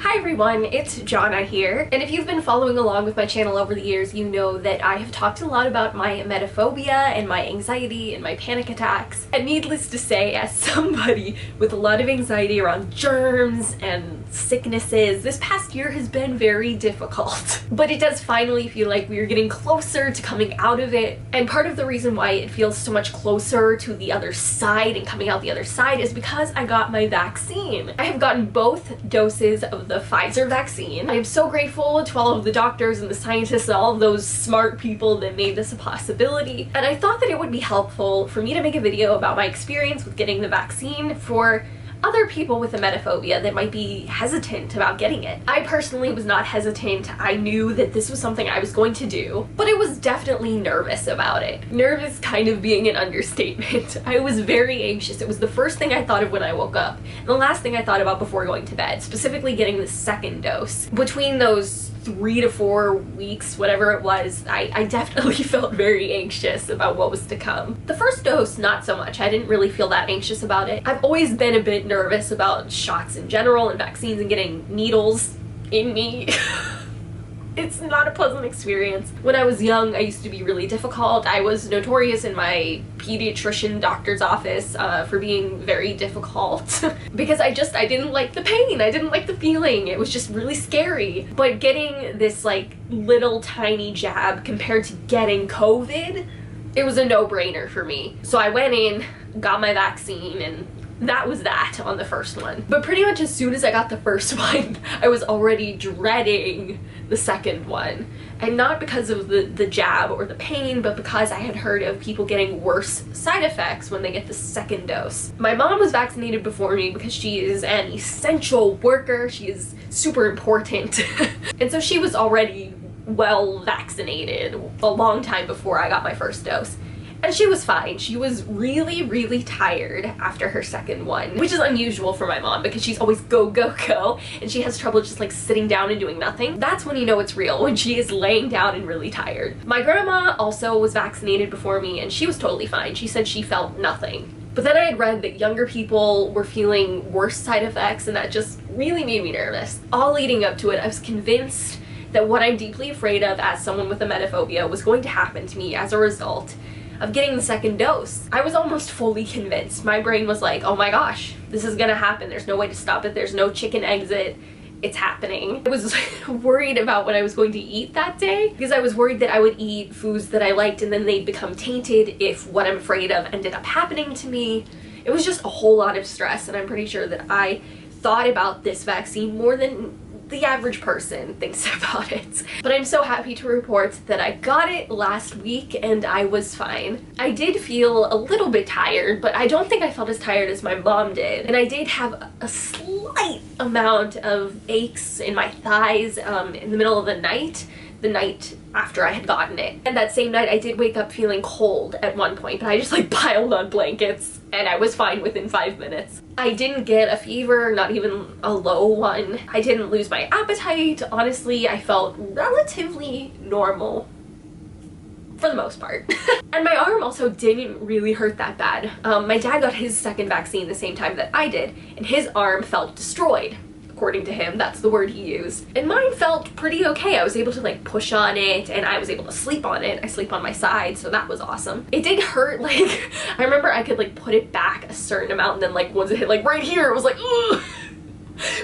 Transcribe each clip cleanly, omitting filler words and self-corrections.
Hi everyone, it's Jonna here, and if you've been following along with my channel over the years, you know that I have talked a lot about my emetophobia and my anxiety and my panic attacks. And needless to say, as somebody with a lot of anxiety around germs and sicknesses, this past year has been very difficult. But it does finally feel like we are getting closer to coming out of it, and part of the reason why it feels so much closer to the other side and coming out the other side is because I got my vaccine. I have gotten both doses of the Pfizer vaccine. I am so grateful to all of the doctors and the scientists and all of those smart people that made this a possibility. And I thought that it would be helpful for me to make a video about my experience with getting the vaccine for other people with emetophobia that might be hesitant about getting it. I personally was not hesitant. I knew that this was something I was going to do, but I was definitely nervous about it. Nervous kind of being an understatement. I was very anxious. It was the first thing I thought of when I woke up, and the last thing I thought about before going to bed, specifically getting the second dose. Between those 3 to 4 weeks, whatever it was, I definitely felt very anxious about what was to come. The first dose, not so much. I didn't really feel that anxious about it. I've always been a bit nervous about shots in general and vaccines and getting needles in me. It's not a pleasant experience. When I was young, I used to be really difficult. I was notorious in my pediatrician doctor's office for being very difficult because I didn't like the pain. I didn't like the feeling. It was just really scary. But getting this like little tiny jab compared to getting COVID, it was a no-brainer for me. So I went in, got my vaccine, and that was that on the first one. But pretty much as soon as I got the first one, I was already dreading the second one. And not because of the jab or the pain, but because I had heard of people getting worse side effects when they get the second dose. My mom was vaccinated before me because she is an essential worker. She is super important. And so she was already well vaccinated a long time before I got my first dose. And she was fine. She was really, really tired after her second one, which is unusual for my mom because she's always go, go, go, and she has trouble just like sitting down and doing nothing. That's when you know it's real, when she is laying down and really tired. My grandma also was vaccinated before me and she was totally fine. She said she felt nothing. But then I had read that younger people were feeling worse side effects, and that just really made me nervous. All leading up to it, I was convinced that what I'm deeply afraid of as someone with emetophobia was going to happen to me as a result of getting the second dose. I was almost fully convinced. My brain was like, oh my gosh, this is gonna happen. There's no way to stop it. There's no chicken exit. It's happening. I was worried about what I was going to eat that day because I was worried that I would eat foods that I liked and then they'd become tainted if what I'm afraid of ended up happening to me. It was just a whole lot of stress, and I'm pretty sure that I thought about this vaccine more than the average person thinks about it. But I'm so happy to report that I got it last week and I was fine. I did feel a little bit tired, but I don't think I felt as tired as my mom did. And I did have a slight amount of aches in my thighs in the middle of the night after I had gotten it. And that same night I did wake up feeling cold at one point, but I just like piled on blankets and I was fine within 5 minutes. I didn't get a fever, not even a low one. I didn't lose my appetite. Honestly, I felt relatively normal for the most part. And my arm also didn't really hurt that bad. My dad got his second vaccine the same time that I did, and his arm felt destroyed. According to him, that's the word he used. And mine felt pretty okay. I was able to like push on it and I was able to sleep on it. I sleep on my side, so that was awesome. It did hurt, like, I remember I could like put it back a certain amount and then like once it hit like right here, it was like, ugh.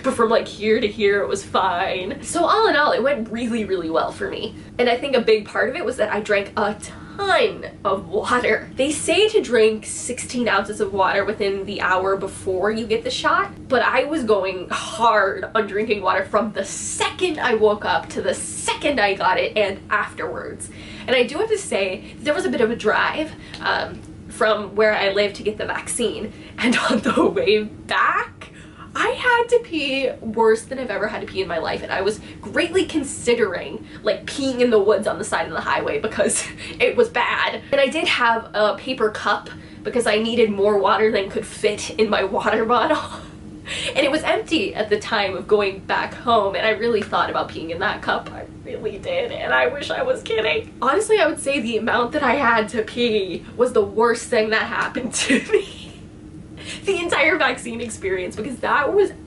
But from like here to here, it was fine. So all in all, it went really, really well for me. And I think a big part of it was that I drank a ton of water. They say to drink 16 ounces of water within the hour before you get the shot, but I was going hard on drinking water from the second I woke up to the second I got it and afterwards. And I do have to say, there was a bit of a drive from where I live to get the vaccine, and on the way back, I had to pee worse than I've ever had to pee in my life, and I was greatly considering like peeing in the woods on the side of the highway because it was bad. And I did have a paper cup because I needed more water than could fit in my water bottle. And it was empty at the time of going back home, and I really thought about peeing in that cup. I really did, and I wish I was kidding. Honestly, I would say the amount that I had to pee was the worst thing that happened to me the entire vaccine experience, because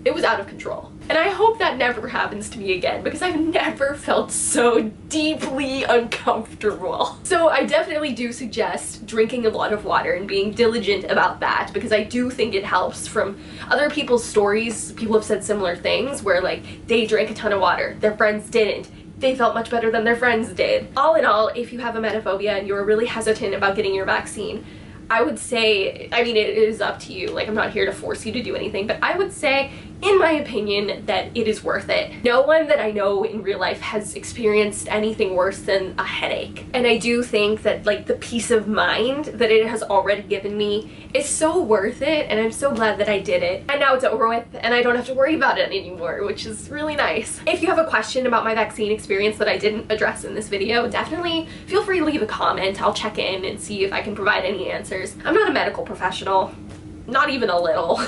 it was out of control. And I hope that never happens to me again, because I've never felt so deeply uncomfortable. So I definitely do suggest drinking a lot of water and being diligent about that, because I do think it helps. From other people's stories, people have said similar things where like they drank a ton of water, their friends didn't. They felt much better than their friends did. All in all, if you have emetophobia and you're really hesitant about getting your vaccine, I would say, I mean, it is up to you. Like, I'm not here to force you to do anything, but I would say, in my opinion, that it is worth it. No one that I know in real life has experienced anything worse than a headache. And I do think that, like, the peace of mind that it has already given me is so worth it, and I'm so glad that I did it. And now it's over with, and I don't have to worry about it anymore, which is really nice. If you have a question about my vaccine experience that I didn't address in this video, definitely feel free to leave a comment. I'll check in and see if I can provide any answers. I'm not a medical professional, not even a little.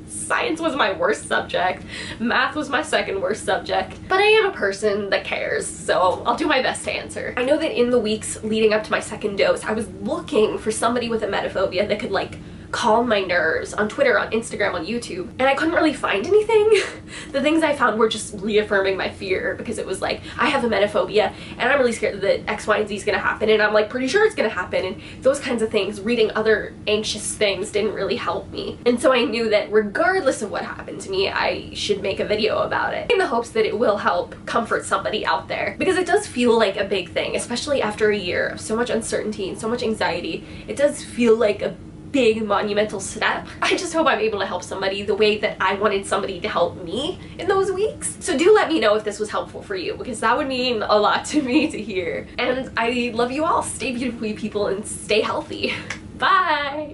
Science was my worst subject. Math was my second worst subject. But I am a person that cares, so I'll do my best to answer. I know that in the weeks leading up to my second dose, I was looking for somebody with emetophobia that could, like, calm my nerves on Twitter, on Instagram, on YouTube, and I couldn't really find anything. The things I found were just reaffirming my fear, because it was like, I have emetophobia and I'm really scared that X, Y, and Z is gonna happen, and I'm like pretty sure it's gonna happen, and those kinds of things. Reading other anxious things didn't really help me, and so I knew that regardless of what happened to me, I should make a video about it in the hopes that it will help comfort somebody out there, because it does feel like a big thing, especially after a year of so much uncertainty and so much anxiety. It does feel like a big monumental step. I just hope I'm able to help somebody the way that I wanted somebody to help me in those weeks. So do let me know if this was helpful for you, because that would mean a lot to me to hear. And I love you all. Stay beautiful, you people, and stay healthy. Bye!